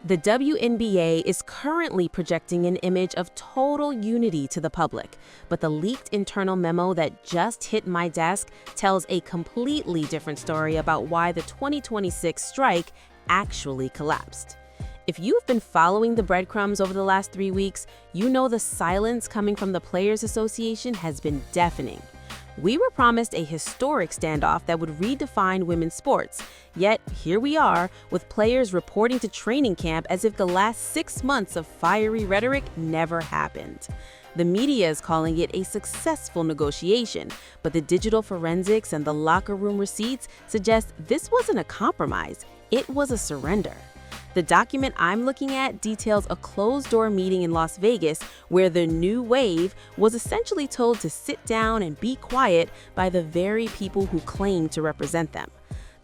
The WNBA is currently projecting an image of total unity to the public, but the leaked internal memo that just hit my desk tells a completely different story about why the 2026 strike actually collapsed. If you've been following the breadcrumbs over the last 3 weeks, you know the silence coming from the Players Association has been deafening. We were promised a historic standoff that would redefine women's sports, yet here we are with players reporting to training camp as if the last 6 months of fiery rhetoric never happened. The media is calling it a successful negotiation, but the digital forensics and the locker room receipts suggest this wasn't a compromise, it was a surrender. The document I'm looking at details a closed-door meeting in Las Vegas where the new wave was essentially told to sit down and be quiet by the very people who claim to represent them.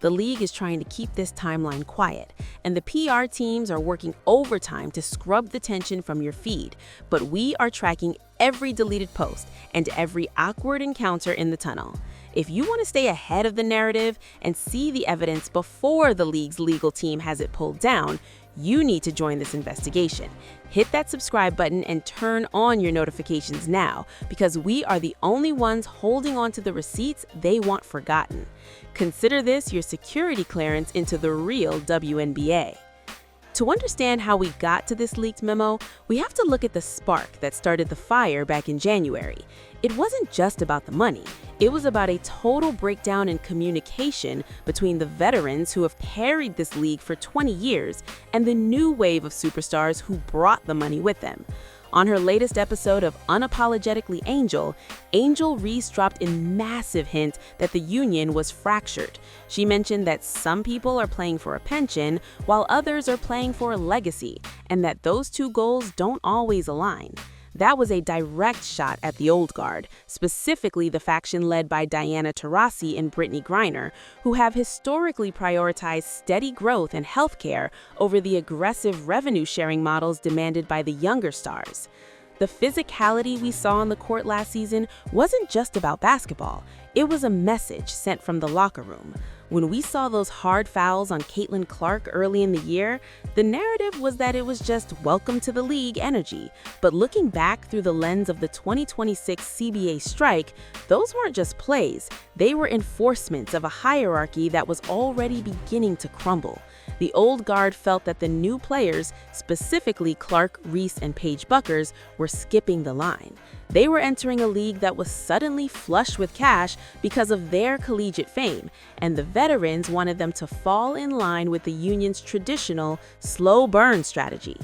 The league is trying to keep this timeline quiet, and the PR teams are working overtime to scrub the tension from your feed, but we are tracking every deleted post and every awkward encounter in the tunnel. If you want to stay ahead of the narrative and see the evidence before the league's legal team has it pulled down, you need to join this investigation. Hit that subscribe button and turn on your notifications now, because we are the only ones holding on to the receipts they want forgotten. Consider this your security clearance into the real WNBA. To understand how we got to this leaked memo, we have to look at the spark that started the fire back in January. It wasn't just about the money. It was about a total breakdown in communication between the veterans who have carried this league for 20 years and the new wave of superstars who brought the money with them. On her latest episode of Unapologetically Angel, Angel Reese dropped a massive hint that the union was fractured. She mentioned that some people are playing for a pension while others are playing for a legacy, and that those two goals don't always align. That was a direct shot at the old guard, specifically the faction led by Diana Taurasi and Brittany Griner, who have historically prioritized steady growth and healthcare over the aggressive revenue-sharing models demanded by the younger stars. The physicality we saw on the court last season wasn't just about basketball. It was a message sent from the locker room. When we saw those hard fouls on Caitlin Clark early in the year, the narrative was that it was just welcome to the league energy. But looking back through the lens of the 2026 CBA strike, those weren't just plays. They were enforcements of a hierarchy that was already beginning to crumble. The old guard felt that the new players, specifically Clark, Reese, and Paige Buckers, were skipping the line. They were entering a league that was suddenly flush with cash because of their collegiate fame, and the veterans wanted them to fall in line with the union's traditional slow burn strategy.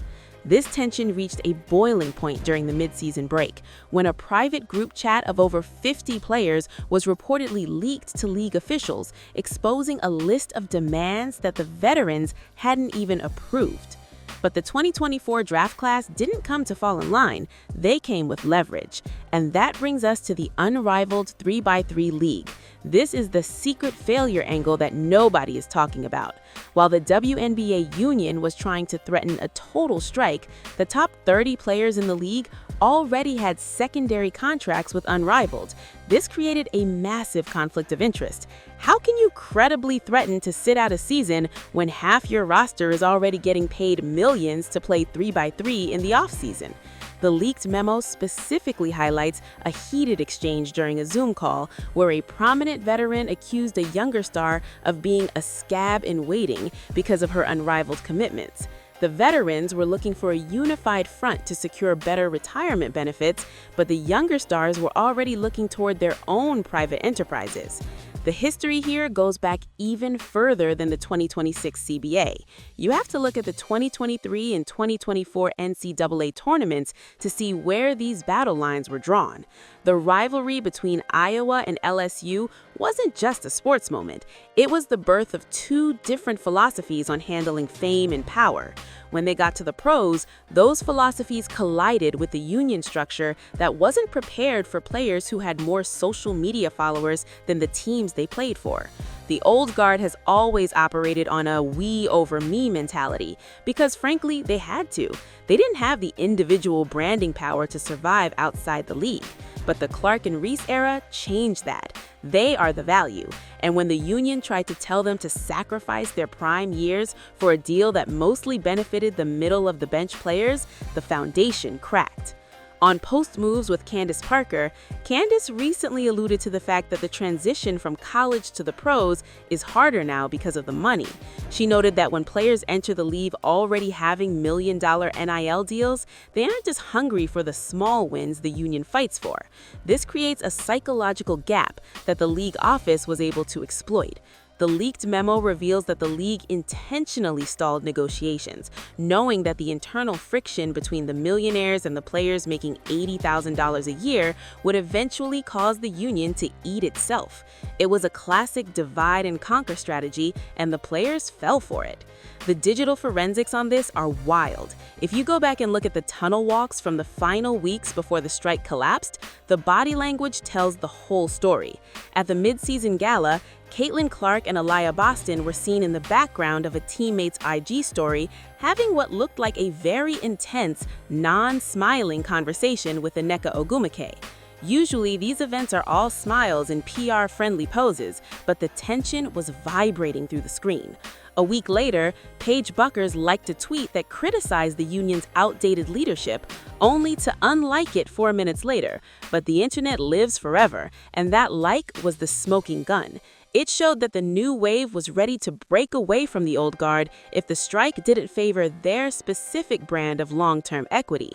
This tension reached a boiling point during the midseason break, when a private group chat of over 50 players was reportedly leaked to league officials, exposing a list of demands that the veterans hadn't even approved. But the 2024 draft class didn't come to fall in line, they came with leverage. And that brings us to the unrivaled 3x3 league. This is the secret failure angle that nobody is talking about. While the WNBA union was trying to threaten a total strike, the top 30 players in the league already had secondary contracts with Unrivaled. This created a massive conflict of interest. How can you credibly threaten to sit out a season when half your roster is already getting paid millions to play 3x3 in the offseason? The leaked memo specifically highlights a heated exchange during a Zoom call where a prominent veteran accused a younger star of being a scab in waiting because of her unrivaled commitments. The veterans were looking for a unified front to secure better retirement benefits, but the younger stars were already looking toward their own private enterprises. The history here goes back even further than the 2026 CBA. You have to look at the 2023 and 2024 NCAA tournaments to see where these battle lines were drawn. The rivalry between Iowa and LSU wasn't just a sports moment. It was the birth of two different philosophies on handling fame and power. When they got to the pros, those philosophies collided with the union structure that wasn't prepared for players who had more social media followers than the teams they played for. The old guard has always operated on a we over me mentality because, frankly, they had to. They didn't have the individual branding power to survive outside the league. But the Clark and Reese era changed that. They are the value. And when the union tried to tell them to sacrifice their prime years for a deal that mostly benefited the middle of the bench players, the foundation cracked. On Post Moves with Candace Parker, Candace recently alluded to the fact that the transition from college to the pros is harder now because of the money. She noted that when players enter the league already having million-dollar NIL deals, they aren't just hungry for the small wins the union fights for. This creates a psychological gap that the league office was able to exploit. The leaked memo reveals that the league intentionally stalled negotiations, knowing that the internal friction between the millionaires and the players making $80,000 a year would eventually cause the union to eat itself. It was a classic divide and conquer strategy, and the players fell for it. The digital forensics on this are wild. If you go back and look at the tunnel walks from the final weeks before the strike collapsed, the body language tells the whole story. At the mid-season gala, Caitlin Clark and Aliyah Boston were seen in the background of a teammate's IG story having what looked like a very intense, non-smiling conversation with Nneka Ogwumike. Usually, these events are all smiles and PR-friendly poses, but the tension was vibrating through the screen. A week later, Paige Buckers liked a tweet that criticized the union's outdated leadership, only to unlike it 4 minutes later. But the internet lives forever, and that like was the smoking gun. It showed that the new wave was ready to break away from the old guard if the strike didn't favor their specific brand of long-term equity.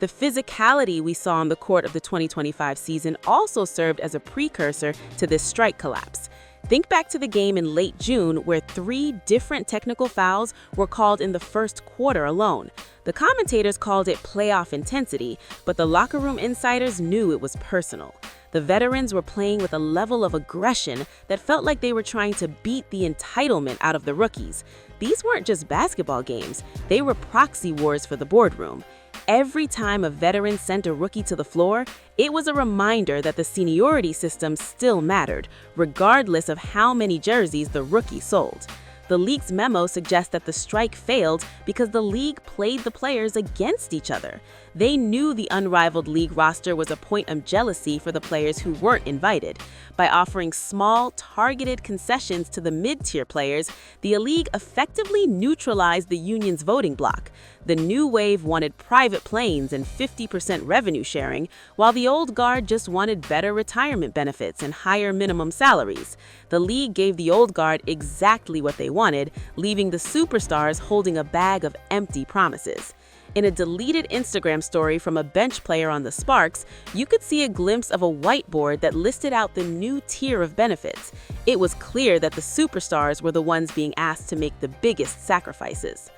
The physicality we saw on the court of the 2025 season also served as a precursor to this strike collapse. Think back to the game in late June where 3 different technical fouls were called in the first quarter alone. The commentators called it playoff intensity, but the locker room insiders knew it was personal. The veterans were playing with a level of aggression that felt like they were trying to beat the entitlement out of the rookies. These weren't just basketball games, they were proxy wars for the boardroom. Every time a veteran sent a rookie to the floor, it was a reminder that the seniority system still mattered, regardless of how many jerseys the rookie sold. The leaked memo suggests that the strike failed because the league played the players against each other. They knew the unrivaled league roster was a point of jealousy for the players who weren't invited. By offering small, targeted concessions to the mid-tier players, the league effectively neutralized the union's voting bloc. The new wave wanted private planes and 50% revenue sharing, while the old guard just wanted better retirement benefits and higher minimum salaries. The league gave the old guard exactly what they wanted, leaving the superstars holding a bag of empty promises. In a deleted Instagram story from a bench player on the Sparks, you could see a glimpse of a whiteboard that listed out the new tier of benefits. It was clear that the superstars were the ones being asked to make the biggest sacrifices.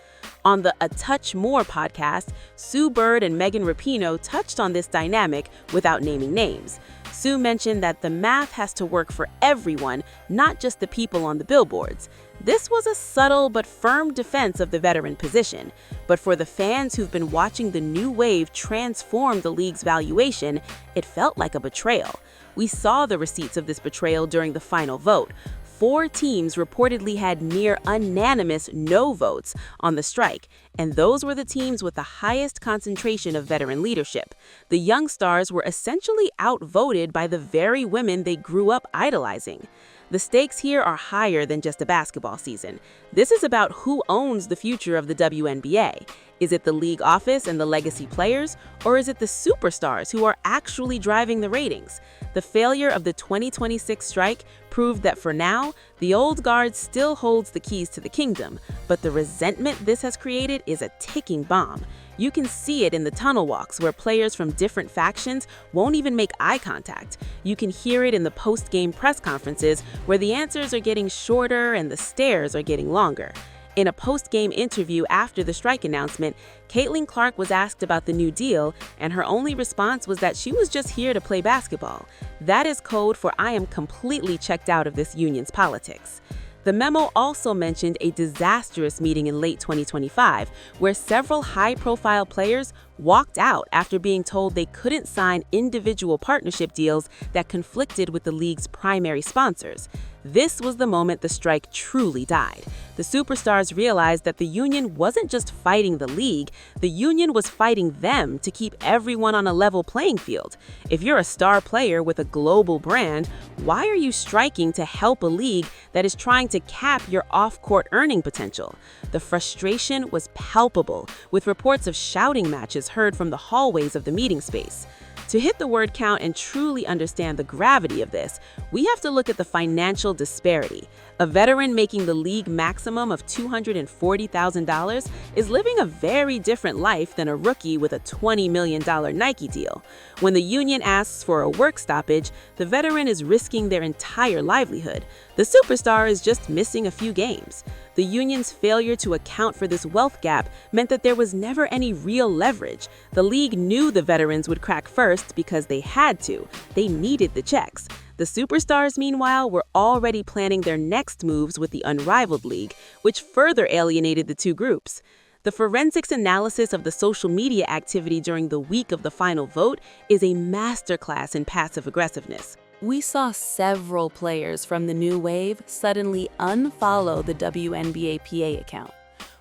On the A Touch More podcast, Sue Bird and Megan Rapinoe touched on this dynamic without naming names. Sue mentioned that the math has to work for everyone, not just the people on the billboards. This was a subtle but firm defense of the veteran position. But for the fans who've been watching the new wave transform the league's valuation, it felt like a betrayal. We saw the receipts of this betrayal during the final vote. 4 teams reportedly had near unanimous no votes on the strike, and those were the teams with the highest concentration of veteran leadership. The young stars were essentially outvoted by the very women they grew up idolizing. The stakes here are higher than just a basketball season. This is about who owns the future of the WNBA. Is it the league office and the legacy players, or is it the superstars who are actually driving the ratings? The failure of the 2026 strike proved that for now, the old guard still holds the keys to the kingdom, but the resentment this has created is a ticking bomb. You can see it in the tunnel walks where players from different factions won't even make eye contact. You can hear it in the post-game press conferences where the answers are getting shorter and the stares are getting longer. In a post-game interview after the strike announcement, Caitlin Clark was asked about the new deal, and her only response was that she was just here to play basketball. That is code for I am completely checked out of this union's politics. The memo also mentioned a disastrous meeting in late 2025 where several high-profile players walked out after being told they couldn't sign individual partnership deals that conflicted with the league's primary sponsors. This was the moment the strike truly died. The superstars realized that the union wasn't just fighting the league, the union was fighting them to keep everyone on a level playing field. If you're a star player with a global brand, why are you striking to help a league that is trying to cap your off-court earning potential? The frustration was palpable, with reports of shouting matches heard from the hallways of the meeting space. To hit the word count and truly understand the gravity of this, we have to look at the financial disparity. A veteran making the league maximum of $240,000 is living a very different life than a rookie with a $20 million Nike deal. When the union asks for a work stoppage, the veteran is risking their entire livelihood. The superstar is just missing a few games. The union's failure to account for this wealth gap meant that there was never any real leverage. The league knew the veterans would crack first because they had to. They needed the checks. The superstars, meanwhile, were already planning their next moves with the unrivaled league, which further alienated the two groups. The forensics analysis of the social media activity during the week of the final vote is a masterclass in passive aggressiveness. We saw several players from the new wave suddenly unfollow the WNBA PA account.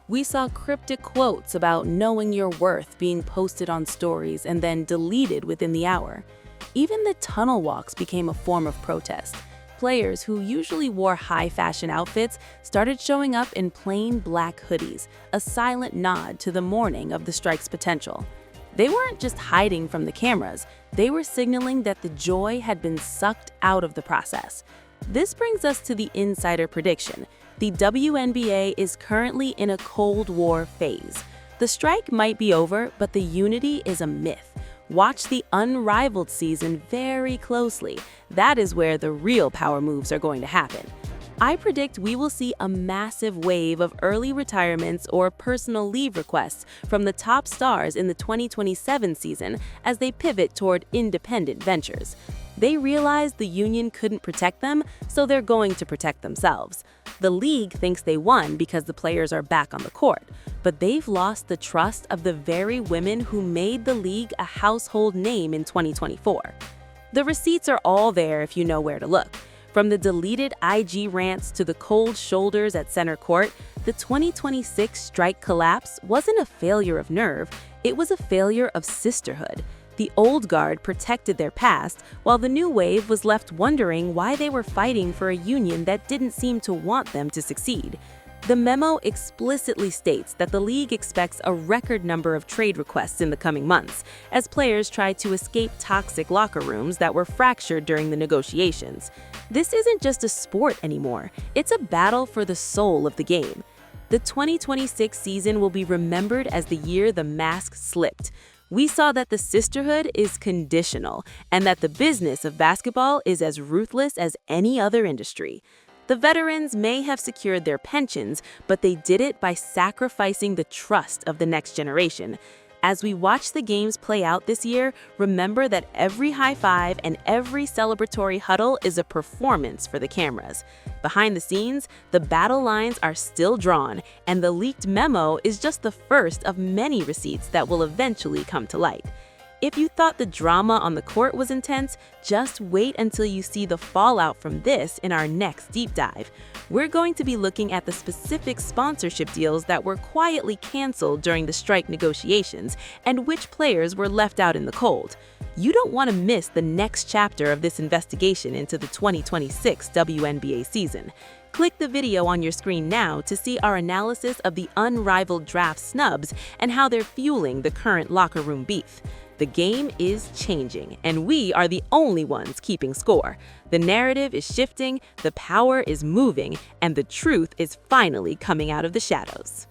We saw cryptic quotes about knowing your worth being posted on stories and then deleted within the hour. Even the tunnel walks became a form of protest. Players who usually wore high-fashion outfits started showing up in plain black hoodies, a silent nod to the mourning of the strike's potential. They weren't just hiding from the cameras, they were signaling that the joy had been sucked out of the process. This brings us to the insider prediction. The WNBA is currently in a Cold War phase. The strike might be over, but the unity is a myth. Watch the unrivaled season very closely. That is where the real power moves are going to happen. I predict we will see a massive wave of early retirements or personal leave requests from the top stars in the 2027 season as they pivot toward independent ventures. They realized the union couldn't protect them, so they're going to protect themselves. The league thinks they won because the players are back on the court, but they've lost the trust of the very women who made the league a household name in 2024. The receipts are all there if you know where to look. From the deleted IG rants to the cold shoulders at center court, the 2026 strike collapse wasn't a failure of nerve, it was a failure of sisterhood. The old guard protected their past, while the new wave was left wondering why they were fighting for a union that didn't seem to want them to succeed. The memo explicitly states that the league expects a record number of trade requests in the coming months, as players try to escape toxic locker rooms that were fractured during the negotiations. This isn't just a sport anymore, it's a battle for the soul of the game. The 2026 season will be remembered as the year the mask slipped. We saw that the sisterhood is conditional, and that the business of basketball is as ruthless as any other industry. The veterans may have secured their pensions, but they did it by sacrificing the trust of the next generation. As we watch the games play out this year, remember that every high five and every celebratory huddle is a performance for the cameras. Behind the scenes, the battle lines are still drawn, and the leaked memo is just the first of many receipts that will eventually come to light. If you thought the drama on the court was intense, just wait until you see the fallout from this in our next deep dive. We're going to be looking at the specific sponsorship deals that were quietly canceled during the strike negotiations and which players were left out in the cold. You don't want to miss the next chapter of this investigation into the 2026 WNBA season. Click the video on your screen now to see our analysis of the unrivaled draft snubs and how they're fueling the current locker room beef. The game is changing, and we are the only ones keeping score. The narrative is shifting, the power is moving, and the truth is finally coming out of the shadows.